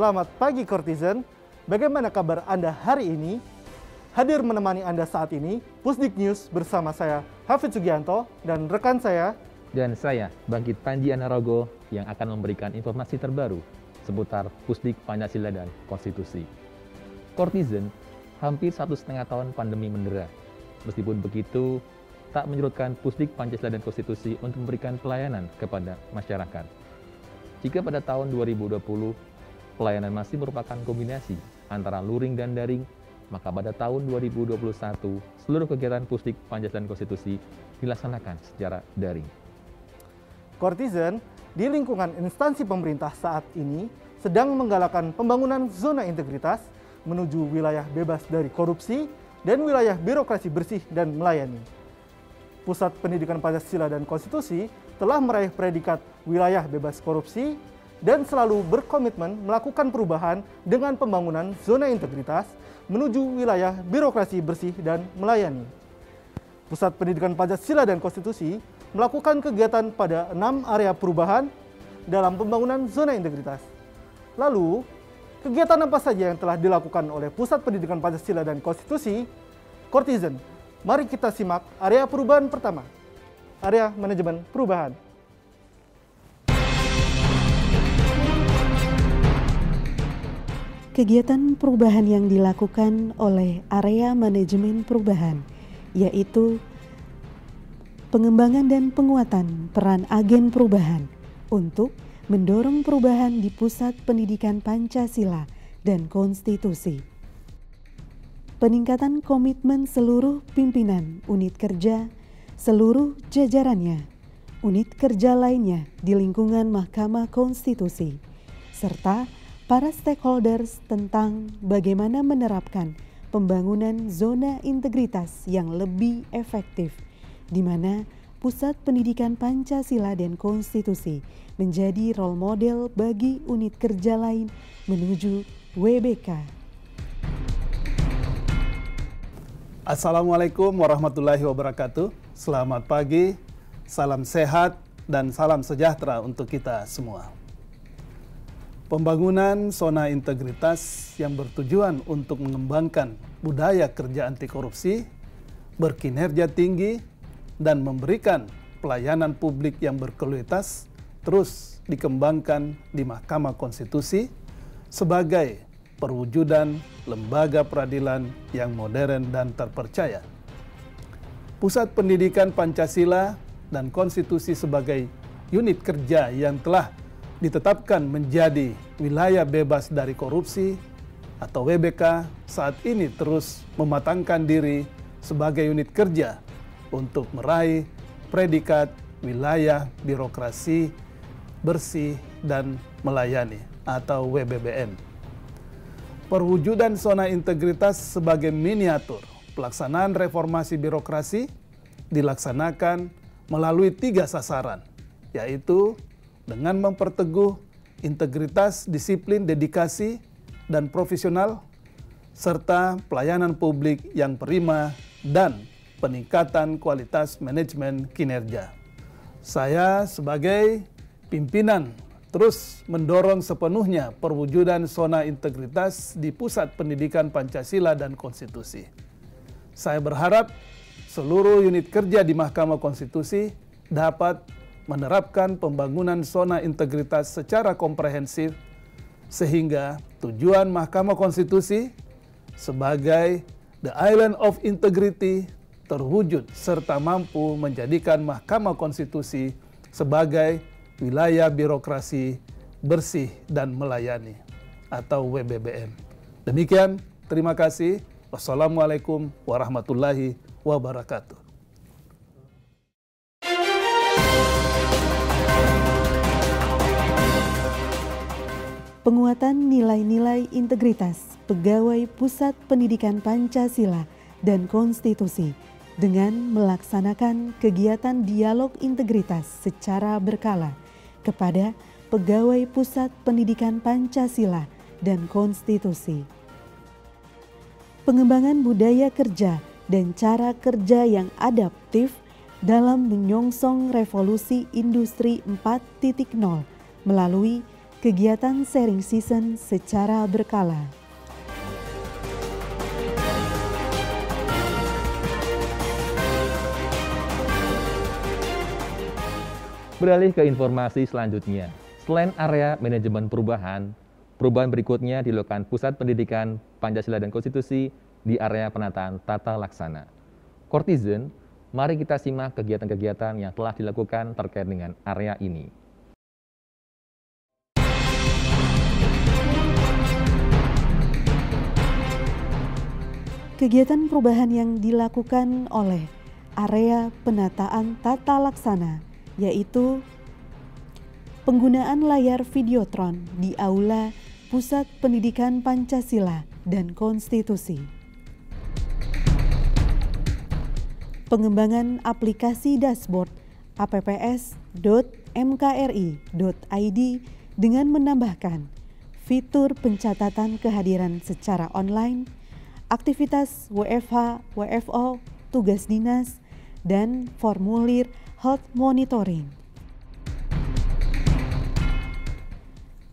Selamat pagi Kortizen, bagaimana kabar Anda hari ini? Hadir menemani Anda saat ini, Pusdik News bersama saya, Hafidz Sugianto, dan rekan saya. Dan saya, Bangkit Panji Anarogo, yang akan memberikan informasi terbaru seputar Pusdik Pancasila dan Konstitusi. Kortizen, hampir 1,5 tahun pandemi mendera. Meskipun begitu, tak menyurutkan Pusdik Pancasila dan Konstitusi untuk memberikan pelayanan kepada masyarakat. Jika pada tahun 2020, pelayanan masih merupakan kombinasi antara luring dan daring, maka pada tahun 2021, seluruh kegiatan Pusdik Pancasila dan Konstitusi dilaksanakan secara daring. Kortizen, di lingkungan instansi pemerintah saat ini sedang menggalakkan pembangunan zona integritas menuju wilayah bebas dari korupsi dan wilayah birokrasi bersih dan melayani. Pusat Pendidikan Pancasila dan Konstitusi telah meraih predikat wilayah bebas korupsi dan selalu berkomitmen melakukan perubahan dengan pembangunan zona integritas menuju wilayah birokrasi bersih dan melayani. Pusat Pendidikan Pancasila dan Konstitusi melakukan kegiatan pada 6 area perubahan dalam pembangunan zona integritas. Lalu, kegiatan apa saja yang telah dilakukan oleh Pusat Pendidikan Pancasila dan Konstitusi? Kortizen, mari kita simak area perubahan pertama, area manajemen perubahan. Kegiatan perubahan yang dilakukan oleh area manajemen perubahan, yaitu pengembangan dan penguatan peran agen perubahan untuk mendorong perubahan di Pusat Pendidikan Pancasila dan Konstitusi. Peningkatan komitmen seluruh pimpinan unit kerja, seluruh jajarannya, unit kerja lainnya di lingkungan Mahkamah Konstitusi, serta para stakeholders tentang bagaimana menerapkan pembangunan zona integritas yang lebih efektif, di mana Pusat Pendidikan Pancasila dan Konstitusi menjadi role model bagi unit kerja lain menuju WBK. Assalamualaikum warahmatullahi wabarakatuh. Selamat pagi, salam sehat, dan salam sejahtera untuk kita semua. Pembangunan zona integritas yang bertujuan untuk mengembangkan budaya kerja anti korupsi, berkinerja tinggi, dan memberikan pelayanan publik yang berkualitas terus dikembangkan di Mahkamah Konstitusi sebagai perwujudan lembaga peradilan yang modern dan terpercaya. Pusat Pendidikan Pancasila dan Konstitusi sebagai unit kerja yang telah ditetapkan menjadi wilayah bebas dari korupsi atau WBK saat ini terus mematangkan diri sebagai unit kerja untuk meraih predikat wilayah birokrasi bersih dan melayani atau WBBM. Perwujudan zona integritas sebagai miniatur pelaksanaan reformasi birokrasi dilaksanakan melalui 3 sasaran, yaitu dengan memperteguh integritas, disiplin, dedikasi, dan profesional, serta pelayanan publik yang prima dan peningkatan kualitas manajemen kinerja. Saya sebagai pimpinan terus mendorong sepenuhnya perwujudan zona integritas di Pusat Pendidikan Pancasila dan Konstitusi. Saya berharap seluruh unit kerja di Mahkamah Konstitusi dapat menerapkan pembangunan zona integritas secara komprehensif sehingga tujuan Mahkamah Konstitusi sebagai the island of integrity terwujud serta mampu menjadikan Mahkamah Konstitusi sebagai wilayah birokrasi bersih dan melayani atau WBBM. Demikian, terima kasih. Wassalamualaikum warahmatullahi wabarakatuh. Penguatan nilai-nilai integritas pegawai Pusat Pendidikan Pancasila dan Konstitusi dengan melaksanakan kegiatan dialog integritas secara berkala kepada pegawai Pusat Pendidikan Pancasila dan Konstitusi. Pengembangan budaya kerja dan cara kerja yang adaptif dalam menyongsong revolusi industri 4.0 melalui kegiatan sharing season secara berkala. Beralih ke informasi selanjutnya. Selain area manajemen perubahan berikutnya dilakukan Pusat Pendidikan Pancasila dan Konstitusi di area penataan tata laksana. Kortizen, mari kita simak kegiatan-kegiatan yang telah dilakukan terkait dengan area ini. Kegiatan perubahan yang dilakukan oleh area penataan tata laksana yaitu penggunaan layar videotron di Aula Pusat Pendidikan Pancasila dan Konstitusi. Pengembangan aplikasi dashboard apps.mkri.id dengan menambahkan fitur pencatatan kehadiran secara online, aktivitas WFH, WFO, tugas dinas, dan formulir health monitoring.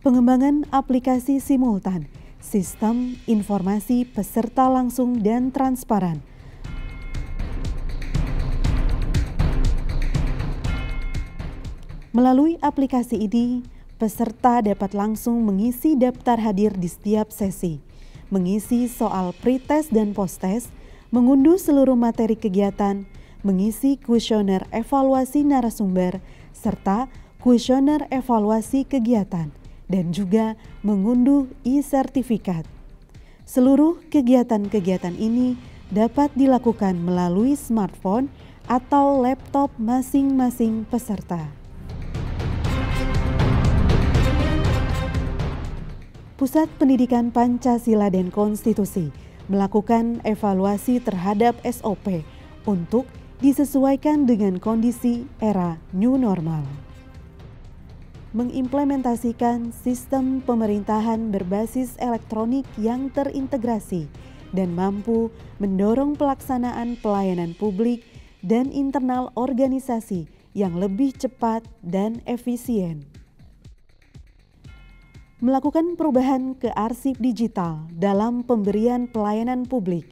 Pengembangan aplikasi simultan, sistem informasi peserta langsung dan transparan. Melalui aplikasi ini, peserta dapat langsung mengisi daftar hadir di setiap sesi, mengisi soal pretest dan posttest, mengunduh seluruh materi kegiatan, mengisi kuesioner evaluasi narasumber, serta kuesioner evaluasi kegiatan, dan juga mengunduh e-sertifikat. Seluruh kegiatan-kegiatan ini dapat dilakukan melalui smartphone atau laptop masing-masing peserta. Pusat Pendidikan Pancasila dan Konstitusi melakukan evaluasi terhadap SOP untuk disesuaikan dengan kondisi era new normal. Mengimplementasikan sistem pemerintahan berbasis elektronik yang terintegrasi dan mampu mendorong pelaksanaan pelayanan publik dan internal organisasi yang lebih cepat dan efisien. Melakukan perubahan ke arsip digital dalam pemberian pelayanan publik,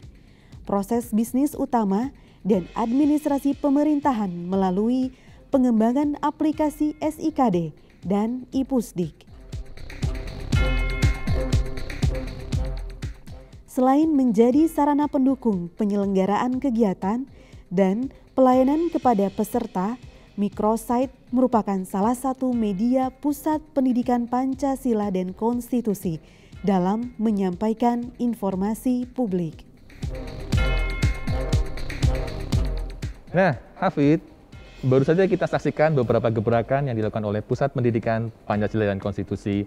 proses bisnis utama, dan administrasi pemerintahan melalui pengembangan aplikasi SIKD dan IPusdik. Selain menjadi sarana pendukung penyelenggaraan kegiatan dan pelayanan kepada peserta, microsite merupakan salah satu media Pusat Pendidikan Pancasila dan Konstitusi dalam menyampaikan informasi publik. Nah, Hafid, baru saja kita saksikan beberapa gebrakan yang dilakukan oleh Pusat Pendidikan Pancasila dan Konstitusi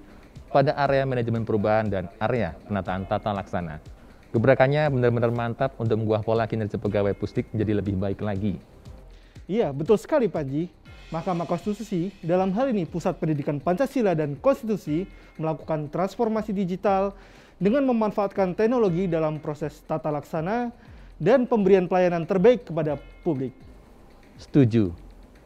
pada area manajemen perubahan dan area penataan tata laksana. Gebrakannya benar-benar mantap untuk mengubah pola kinerja pegawai Pusdik menjadi lebih baik lagi. Iya, betul sekali Panji. Mahkamah Konstitusi, dalam hal ini Pusat Pendidikan Pancasila dan Konstitusi, melakukan transformasi digital dengan memanfaatkan teknologi dalam proses tata laksana dan pemberian pelayanan terbaik kepada publik. Setuju.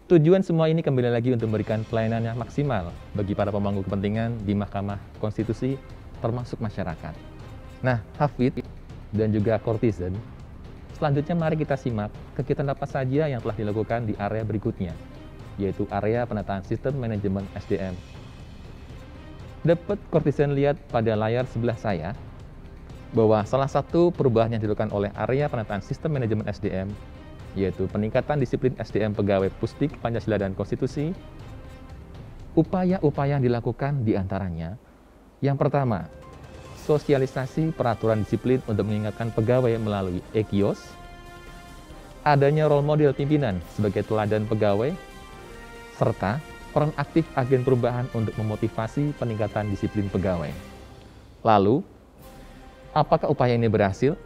Tujuan semua ini kembali lagi untuk memberikan pelayanan yang maksimal bagi para pemangku kepentingan di Mahkamah Konstitusi, termasuk masyarakat. Nah, Hafid dan juga Kortizen, selanjutnya mari kita simak kegiatan apa saja yang telah dilakukan di area berikutnya, yaitu area penataan sistem manajemen SDM. Dapat Kortizen lihat pada layar sebelah saya bahwa salah satu perubahan yang dilakukan oleh area penataan sistem manajemen SDM yaitu peningkatan disiplin SDM pegawai Pusdik Pancasila dan Konstitusi. Upaya-upaya yang dilakukan diantaranya, yang pertama, sosialisasi peraturan disiplin untuk mengingatkan pegawai melalui e-kios, adanya role model pimpinan sebagai teladan pegawai, serta peran aktif agen perubahan untuk memotivasi peningkatan disiplin pegawai. Lalu, apakah upaya ini berhasil?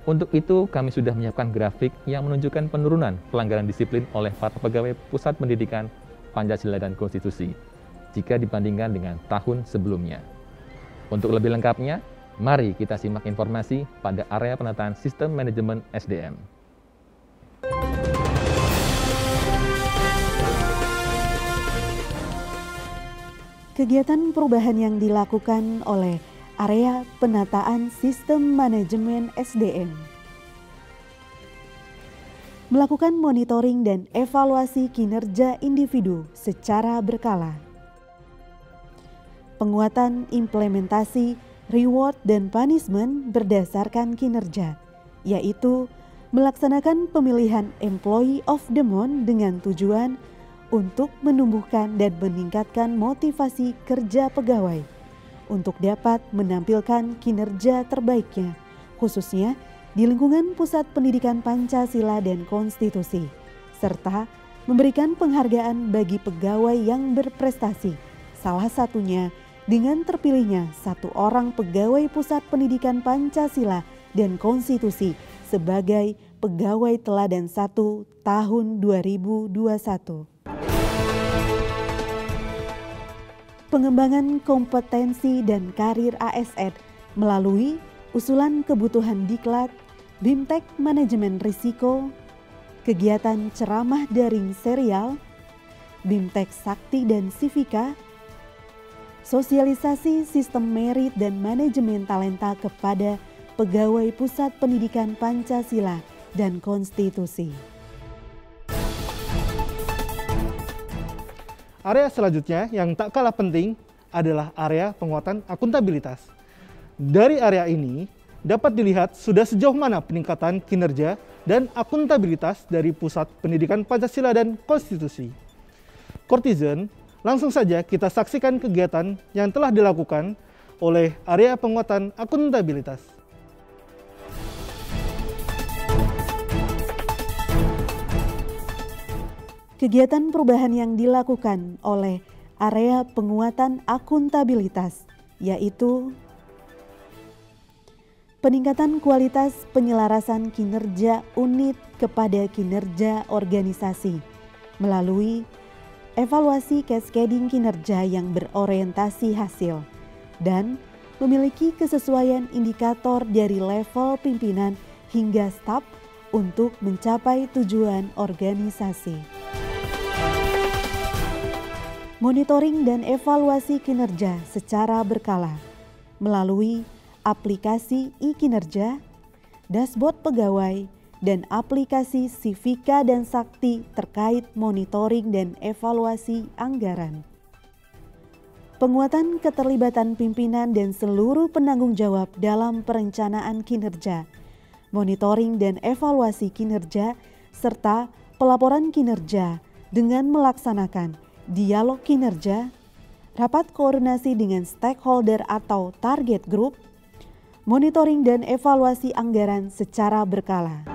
Untuk itu, kami sudah menyiapkan grafik yang menunjukkan penurunan pelanggaran disiplin oleh para pegawai Pusat Pendidikan Pancasila dan Konstitusi jika dibandingkan dengan tahun sebelumnya. Untuk lebih lengkapnya, mari kita simak informasi pada area penataan sistem manajemen SDM. Kegiatan perubahan yang dilakukan oleh area penataan sistem manajemen SDM. Melakukan monitoring dan evaluasi kinerja individu secara berkala. Penguatan implementasi reward dan punishment berdasarkan kinerja, yaitu melaksanakan pemilihan Employee of the Month dengan tujuan untuk menumbuhkan dan meningkatkan motivasi kerja pegawai untuk dapat menampilkan kinerja terbaiknya, khususnya di lingkungan Pusat Pendidikan Pancasila dan Konstitusi, serta memberikan penghargaan bagi pegawai yang berprestasi, salah satunya dengan terpilihnya 1 orang pegawai Pusat Pendidikan Pancasila dan Konstitusi sebagai Pegawai Teladan 1 tahun 2021. Pengembangan kompetensi dan karir ASN melalui usulan kebutuhan Diklat, BIMTEK Manajemen Risiko, kegiatan ceramah daring serial, BIMTEK Sakti dan Sivika, sosialisasi sistem merit dan manajemen talenta kepada pegawai Pusat Pendidikan Pancasila dan Konstitusi. Area selanjutnya yang tak kalah penting adalah area penguatan akuntabilitas. Dari area ini dapat dilihat sudah sejauh mana peningkatan kinerja dan akuntabilitas dari Pusat Pendidikan Pancasila dan Konstitusi. Kortizen, langsung saja kita saksikan kegiatan yang telah dilakukan oleh area penguatan akuntabilitas. Kegiatan perubahan yang dilakukan oleh area penguatan akuntabilitas, yaitu peningkatan kualitas penyelarasan kinerja unit kepada kinerja organisasi melalui evaluasi cascading kinerja yang berorientasi hasil dan memiliki kesesuaian indikator dari level pimpinan hingga staf untuk mencapai tujuan organisasi. Monitoring dan evaluasi kinerja secara berkala melalui aplikasi e-kinerja, dashboard pegawai, dan aplikasi Sivika dan Sakti terkait monitoring dan evaluasi anggaran. Penguatan keterlibatan pimpinan dan seluruh penanggung jawab dalam perencanaan kinerja, monitoring dan evaluasi kinerja, serta pelaporan kinerja dengan melaksanakan dialog kinerja, rapat koordinasi dengan stakeholder atau target group, monitoring dan evaluasi anggaran secara berkala.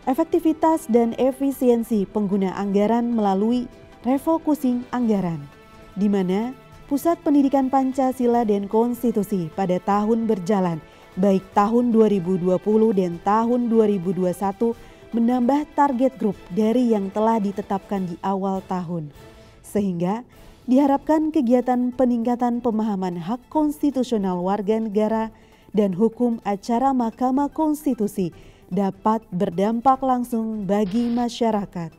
Efektivitas dan efisiensi pengguna anggaran melalui refocusing anggaran, di mana Pusat Pendidikan Pancasila dan Konstitusi pada tahun berjalan baik tahun 2020 dan tahun 2021 menambah target grup dari yang telah ditetapkan di awal tahun. Sehingga diharapkan kegiatan peningkatan pemahaman hak konstitusional warga negara dan hukum acara Mahkamah Konstitusi dapat berdampak langsung bagi masyarakat.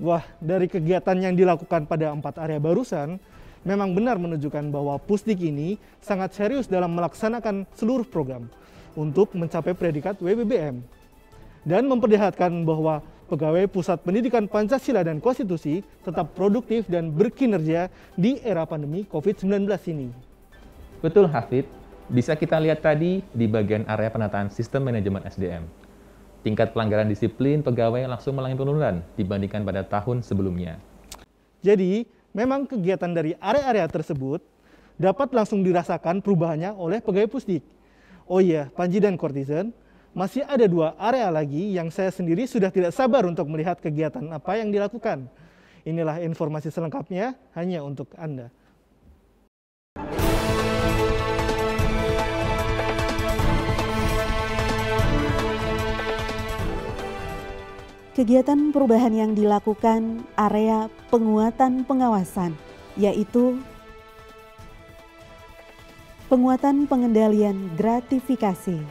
Wah, dari kegiatan yang dilakukan pada 4 area barusan, memang benar menunjukkan bahwa Pusdik ini sangat serius dalam melaksanakan seluruh program untuk mencapai predikat WBBM dan memperlihatkan bahwa pegawai Pusat Pendidikan Pancasila dan Konstitusi tetap produktif dan berkinerja di era pandemi COVID-19 ini. Betul, Hafid. Bisa kita lihat tadi di bagian area penataan sistem manajemen SDM. Tingkat pelanggaran disiplin pegawai langsung mengalami penurunan dibandingkan pada tahun sebelumnya. Jadi, memang kegiatan dari area-area tersebut dapat langsung dirasakan perubahannya oleh pegawai Pusdik. Oh iya, Panji dan Kortizen, masih ada 2 area lagi yang saya sendiri sudah tidak sabar untuk melihat kegiatan apa yang dilakukan. Inilah informasi selengkapnya hanya untuk Anda. Kegiatan perubahan yang dilakukan area penguatan pengawasan, yaitu penguatan pengendalian gratifikasi,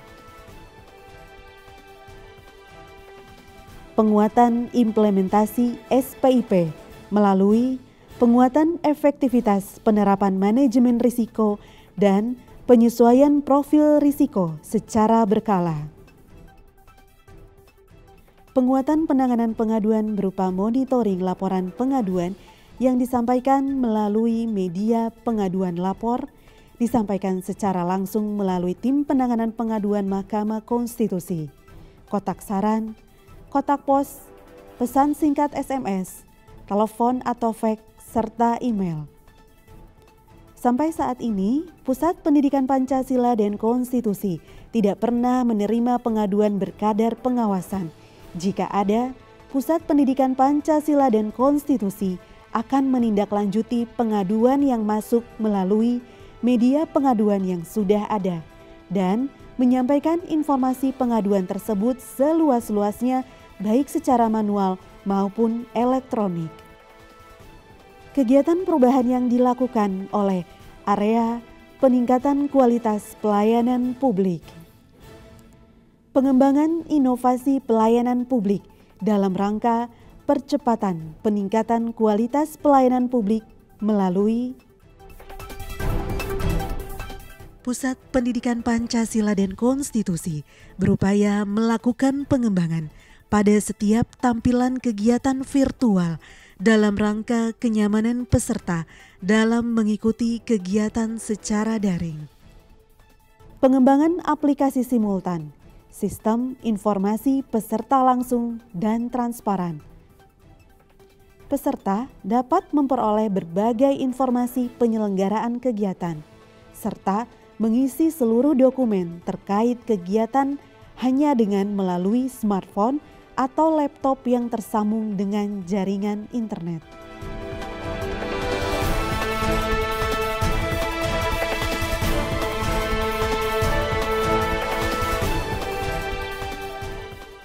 penguatan implementasi SPIP melalui penguatan efektivitas penerapan manajemen risiko dan penyesuaian profil risiko secara berkala. Penguatan penanganan pengaduan berupa monitoring laporan pengaduan yang disampaikan melalui media pengaduan lapor, disampaikan secara langsung melalui tim penanganan pengaduan Mahkamah Konstitusi, kotak saran, kotak pos, pesan singkat SMS, telepon atau fax, serta email. Sampai saat ini, Pusat Pendidikan Pancasila dan Konstitusi tidak pernah menerima pengaduan berkadar pengawasan. Jika ada, Pusat Pendidikan Pancasila dan Konstitusi akan menindaklanjuti pengaduan yang masuk melalui media pengaduan yang sudah ada dan menyampaikan informasi pengaduan tersebut seluas-luasnya baik secara manual maupun elektronik. Kegiatan perubahan yang dilakukan oleh area peningkatan kualitas pelayanan publik. Pengembangan inovasi pelayanan publik dalam rangka percepatan peningkatan kualitas pelayanan publik melalui Pusat Pendidikan Pancasila dan Konstitusi berupaya melakukan pengembangan pada setiap tampilan kegiatan virtual dalam rangka kenyamanan peserta dalam mengikuti kegiatan secara daring. Pengembangan aplikasi simultan, sistem informasi peserta langsung dan transparan. Peserta dapat memperoleh berbagai informasi penyelenggaraan kegiatan, serta mengisi seluruh dokumen terkait kegiatan hanya dengan melalui smartphone atau laptop yang tersambung dengan jaringan internet.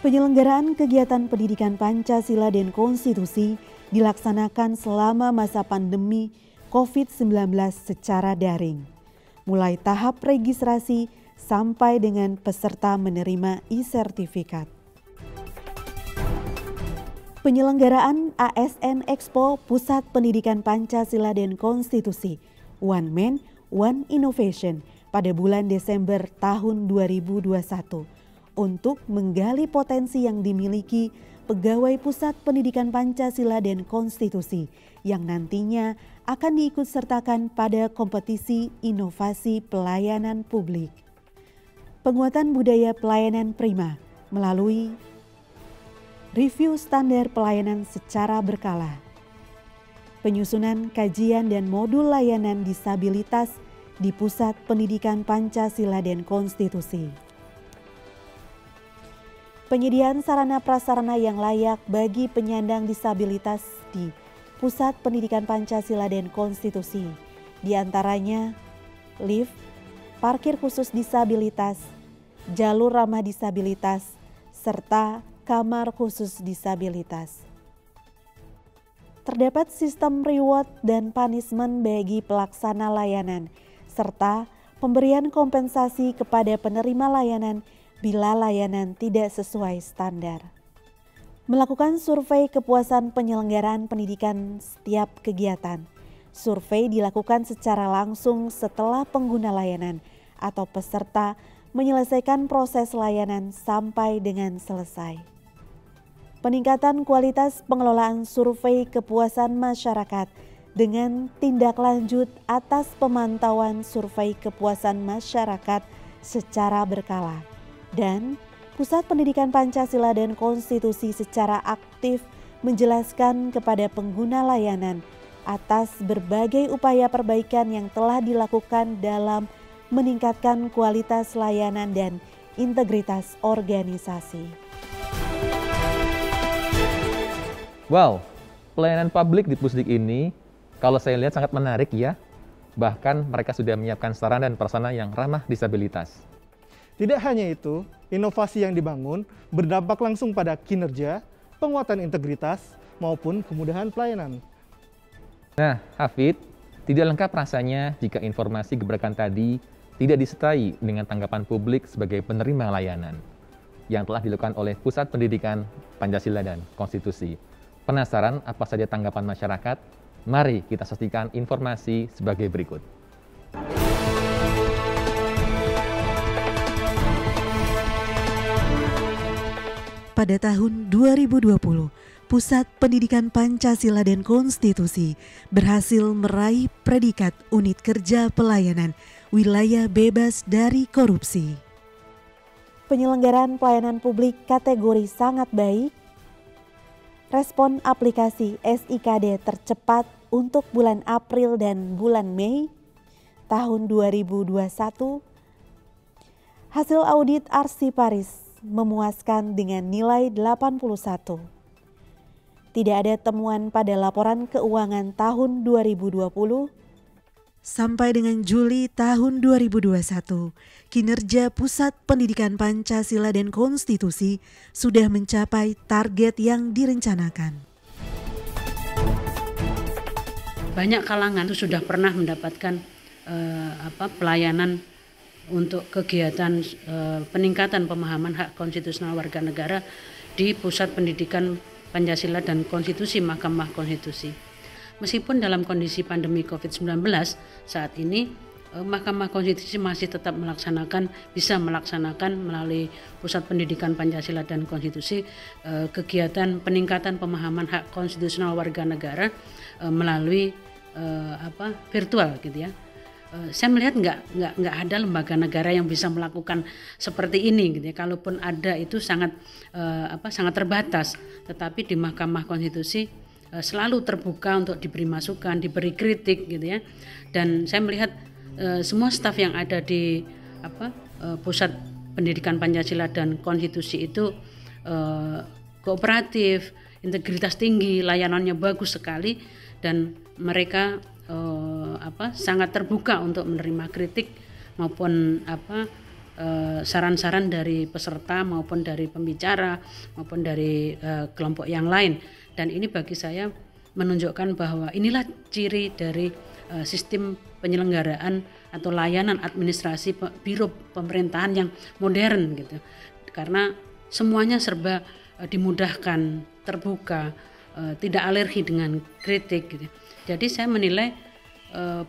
Penyelenggaraan kegiatan pendidikan Pancasila dan Konstitusi dilaksanakan selama masa pandemi COVID-19 secara daring, mulai tahap registrasi sampai dengan peserta menerima e-sertifikat. Penyelenggaraan ASN Expo Pusat Pendidikan Pancasila dan Konstitusi One Man, One Innovation pada bulan Desember tahun 2021 untuk menggali potensi yang dimiliki pegawai Pusat Pendidikan Pancasila dan Konstitusi yang nantinya akan diikutsertakan pada kompetisi inovasi pelayanan publik. Penguatan budaya pelayanan prima melalui review standar pelayanan secara berkala. Penyusunan kajian dan modul layanan disabilitas di Pusat Pendidikan Pancasila dan Konstitusi. Penyediaan sarana prasarana yang layak bagi penyandang disabilitas di Pusat Pendidikan Pancasila dan Konstitusi, di antaranya lift, parkir khusus disabilitas, jalur ramah disabilitas, serta kamar khusus disabilitas. Terdapat sistem reward dan punishment bagi pelaksana layanan, serta pemberian kompensasi kepada penerima layanan bila layanan tidak sesuai standar. Melakukan survei kepuasan penyelenggaraan pendidikan setiap kegiatan. Survei dilakukan secara langsung setelah pengguna layanan atau peserta menyelesaikan proses layanan sampai dengan selesai. Peningkatan kualitas pengelolaan survei kepuasan masyarakat dengan tindak lanjut atas pemantauan survei kepuasan masyarakat secara berkala. Dan Pusat Pendidikan Pancasila dan Konstitusi secara aktif menjelaskan kepada pengguna layanan atas berbagai upaya perbaikan yang telah dilakukan dalam meningkatkan kualitas layanan dan integritas organisasi. Wow, pelayanan publik di Pusdik ini kalau saya lihat sangat menarik ya. Bahkan mereka sudah menyiapkan sarana dan prasarana yang ramah disabilitas. Tidak hanya itu, inovasi yang dibangun berdampak langsung pada kinerja, penguatan integritas, maupun kemudahan pelayanan. Nah, Hafid, tidak lengkap rasanya jika informasi gebrakan tadi tidak disertai dengan tanggapan publik sebagai penerima layanan yang telah dilakukan oleh Pusat Pendidikan Pancasila dan Konstitusi. Penasaran apa saja tanggapan masyarakat? Mari kita saksikan informasi sebagai berikut. Pada tahun 2020, Pusat Pendidikan Pancasila dan Konstitusi berhasil meraih predikat Unit Kerja Pelayanan Wilayah Bebas dari Korupsi. Penyelenggaraan pelayanan publik kategori sangat baik. Respon aplikasi SIKD tercepat untuk bulan April dan bulan Mei tahun 2021. Hasil audit Arsiparis memuaskan dengan nilai 81. Tidak ada temuan pada laporan keuangan tahun 2020. Sampai dengan Juli tahun 2021, kinerja Pusat Pendidikan Pancasila dan Konstitusi sudah mencapai target yang direncanakan. Banyak kalangan itu sudah pernah mendapatkan pelayanan untuk kegiatan peningkatan pemahaman hak konstitusional warga negara di Pusat Pendidikan Pancasila dan Konstitusi Mahkamah Konstitusi. Meskipun dalam kondisi pandemi COVID-19 saat ini, Mahkamah Konstitusi masih tetap bisa melaksanakan melalui Pusat Pendidikan Pancasila dan Konstitusi kegiatan peningkatan pemahaman hak konstitusional warga negara melalui virtual gitu ya. Saya melihat nggak ada lembaga negara yang bisa melakukan seperti ini gitu ya. Kalaupun ada itu sangat terbatas. Tetapi di Mahkamah Konstitusi selalu terbuka untuk diberi masukan, diberi kritik gitu ya. Dan saya melihat semua staf yang ada di Pusat Pendidikan Pancasila dan Konstitusi itu kooperatif, integritas tinggi, layanannya bagus sekali, dan mereka sangat terbuka untuk menerima kritik maupun saran-saran dari peserta maupun dari pembicara maupun dari kelompok yang lain. Dan ini bagi saya menunjukkan bahwa inilah ciri dari sistem penyelenggaraan atau layanan administrasi biro pemerintahan yang modern gitu. Karena semuanya serba dimudahkan, terbuka, tidak alergi dengan kritik gitu. Jadi saya menilai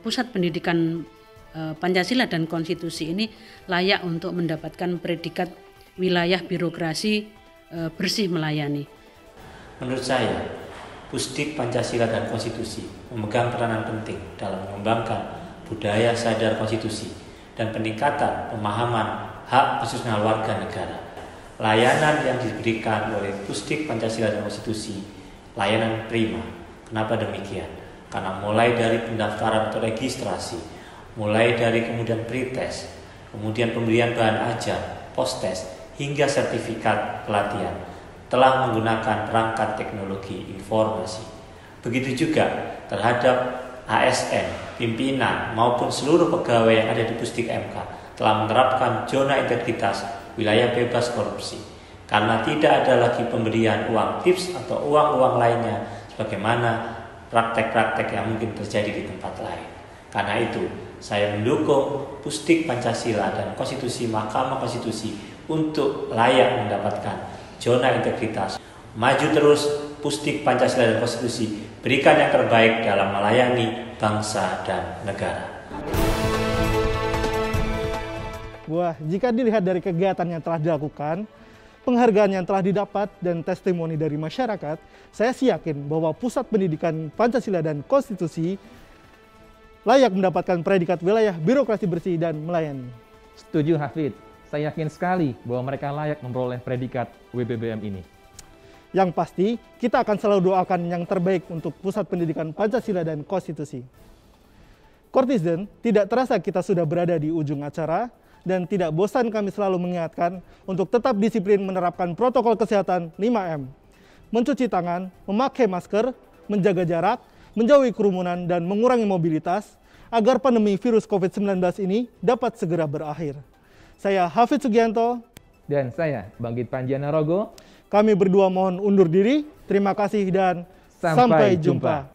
Pusat Pendidikan Pancasila dan Konstitusi ini layak untuk mendapatkan predikat wilayah birokrasi bersih melayani. Menurut saya, Pusdik Pancasila dan Konstitusi memegang peranan penting dalam mengembangkan budaya sadar konstitusi dan peningkatan pemahaman hak konstitusional warga negara. Layanan yang diberikan oleh Pusdik Pancasila dan Konstitusi layanan prima. Kenapa demikian? Karena mulai dari pendaftaran atau registrasi, mulai dari kemudian pretest, kemudian pemberian bahan ajar, post-test, hingga sertifikat pelatihan telah menggunakan perangkat teknologi informasi. Begitu juga terhadap ASN, pimpinan maupun seluruh pegawai yang ada di Pusdik MK telah menerapkan zona integritas wilayah bebas korupsi. Karena tidak ada lagi pemberian uang tips atau uang-uang lainnya sebagaimana praktek-praktek yang mungkin terjadi di tempat lain. Karena itu, saya mendukung Pusdik Pancasila dan Konstitusi Mahkamah Konstitusi untuk layak mendapatkan zona integritas. Maju terus Pusdik Pancasila dan Konstitusi, berikan yang terbaik dalam melayani bangsa dan negara. Wah, jika dilihat dari kegiatan yang telah dilakukan, penghargaan yang telah didapat dan testimoni dari masyarakat, saya sih yakin bahwa Pusat Pendidikan Pancasila dan Konstitusi layak mendapatkan predikat wilayah birokrasi bersih dan melayani. Setuju Hafid. Saya yakin sekali bahwa mereka layak memperoleh predikat WPBM ini. Yang pasti, kita akan selalu doakan yang terbaik untuk Pusat Pendidikan Pancasila dan Konstitusi. Kortizen, tidak terasa kita sudah berada di ujung acara, dan tidak bosan kami selalu mengingatkan untuk tetap disiplin menerapkan protokol kesehatan 5M. Mencuci tangan, memakai masker, menjaga jarak, menjauhi kerumunan, dan mengurangi mobilitas, agar pandemi virus COVID-19 ini dapat segera berakhir. Saya Hafid Sugianto. Dan saya Bangkit Panji Anarogo. Kami berdua mohon undur diri. Terima kasih dan sampai jumpa.